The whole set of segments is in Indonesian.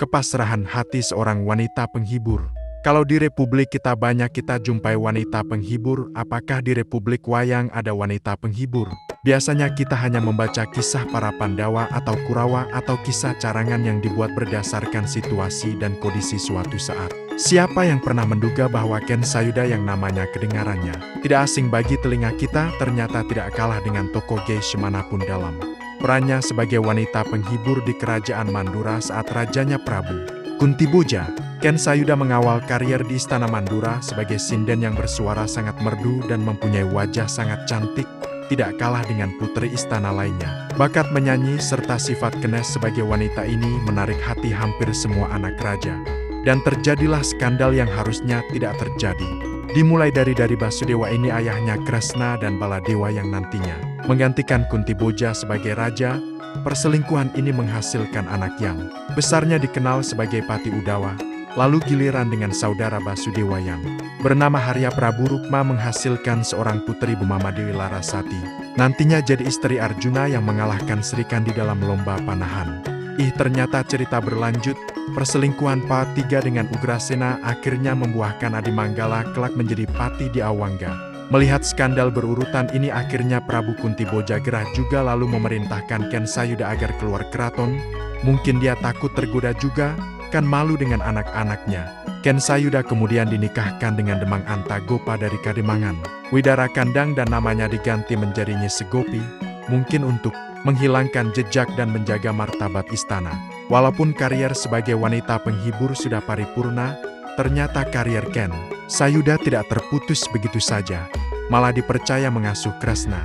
Kepasrahan hati seorang wanita penghibur. Kalau di Republik kita banyak kita jumpai wanita penghibur, apakah di Republik Wayang ada wanita penghibur? Biasanya kita hanya membaca kisah para Pandawa atau Kurawa atau kisah carangan yang dibuat berdasarkan situasi dan kondisi suatu saat. Siapa yang pernah menduga bahwa Ken Sayuda yang namanya kedengarannya tidak asing bagi telinga kita ternyata tidak kalah dengan tokoh geisha manapun dalam perannya sebagai wanita penghibur di kerajaan Mandura saat rajanya Prabu Kuntiboja. Ken Sayuda mengawal karier di Istana Mandura sebagai sinden yang bersuara sangat merdu dan mempunyai wajah sangat cantik, tidak kalah dengan putri istana lainnya. Bakat menyanyi serta sifat kenes sebagai wanita ini menarik hati hampir semua anak raja. Dan terjadilah skandal yang harusnya tidak terjadi. Dimulai dari Basudewa ini ayahnya Kresna dan Baladewa yang nantinya menggantikan Kuntiboja sebagai raja. Perselingkuhan ini menghasilkan anak yang besarnya dikenal sebagai Pati Udawa. Lalu giliran dengan saudara Basudewa yang bernama Harya Prabu Rukma menghasilkan seorang putri bernama Dewi Larasati. Nantinya jadi istri Arjuna yang mengalahkan Sri Kandi dalam lomba panahan. Ternyata cerita berlanjut, perselingkuhan Pati III dengan Ugrasena akhirnya membuahkan Adimanggala kelak menjadi Pati di Awangga. Melihat skandal berurutan ini akhirnya Prabu Kuntiboja gerah juga lalu memerintahkan Ken Sayuda agar keluar keraton. Mungkin dia takut tergoda juga, kan malu dengan anak-anaknya. Ken Sayuda kemudian dinikahkan dengan Demang Antagopa dari Kademangan. Widara Kandang dan namanya diganti menjadi Nyi Segopi, mungkin untuk menghilangkan jejak dan menjaga martabat istana. Walaupun karier sebagai wanita penghibur sudah paripurna, ternyata karier Ken Sayuda tidak terputus begitu saja. Malah dipercaya mengasuh Kresna,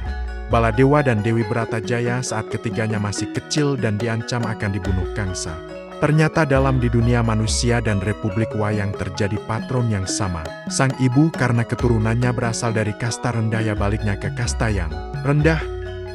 Baladewa dan Dewi Bratajaya saat ketiganya masih kecil dan diancam akan dibunuh Kangsa. Ternyata dalam di dunia manusia dan Republik Wayang terjadi patron yang sama. Sang ibu karena keturunannya berasal dari kasta rendah ya baliknya ke kasta yang rendah.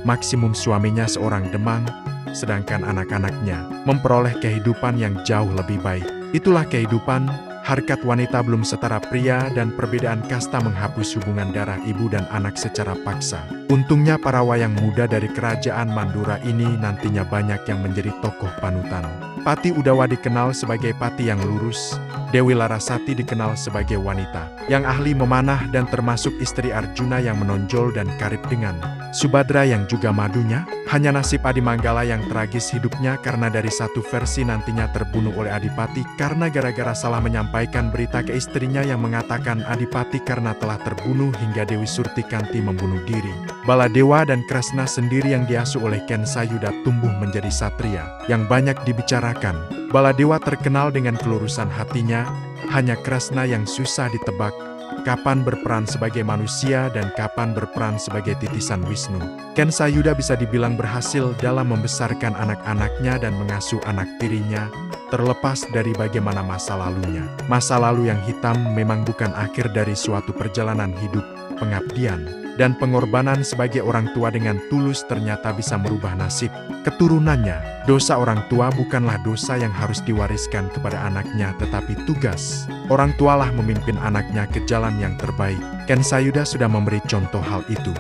Maksimum suaminya seorang Demang, sedangkan anak-anaknya memperoleh kehidupan yang jauh lebih baik. Itulah kehidupan, harkat wanita belum setara pria dan perbedaan kasta menghapus hubungan darah ibu dan anak secara paksa. Untungnya para wayang muda dari kerajaan Mandura ini nantinya banyak yang menjadi tokoh panutan. Pati Udawa dikenal sebagai pati yang lurus, Dewi Larasati dikenal sebagai wanita yang ahli memanah dan termasuk istri Arjuna yang menonjol dan karib dengan Subadra yang juga madunya. Hanya nasib Adimanggala yang tragis hidupnya karena dari satu versi nantinya terbunuh oleh Adipati karena gara-gara salah menyampaikan berita ke istrinya yang mengatakan Adipati karena telah terbunuh hingga Dewi Surtikanti membunuh diri. Baladewa dan Kresna sendiri yang diasuh oleh Ken Sayuda tumbuh menjadi satria yang banyak dibicarakan. Baladewa terkenal dengan kelurusan hatinya, hanya Kresna yang susah ditebak. Kapan berperan sebagai manusia dan kapan berperan sebagai titisan Wisnu. Ken Sayuda bisa dibilang berhasil dalam membesarkan anak-anaknya dan mengasuh anak tirinya, terlepas dari bagaimana masa lalunya. Masa lalu yang hitam memang bukan akhir dari suatu perjalanan hidup, pengabdian, dan pengorbanan sebagai orang tua dengan tulus ternyata bisa merubah nasib keturunannya. Dosa orang tua bukanlah dosa yang harus diwariskan kepada anaknya, tetapi tugas orang tualah memimpin anaknya ke jalan yang terbaik. Ken Sayuda sudah memberi contoh hal itu.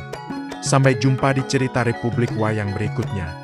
Sampai jumpa di cerita Republik Wayang berikutnya.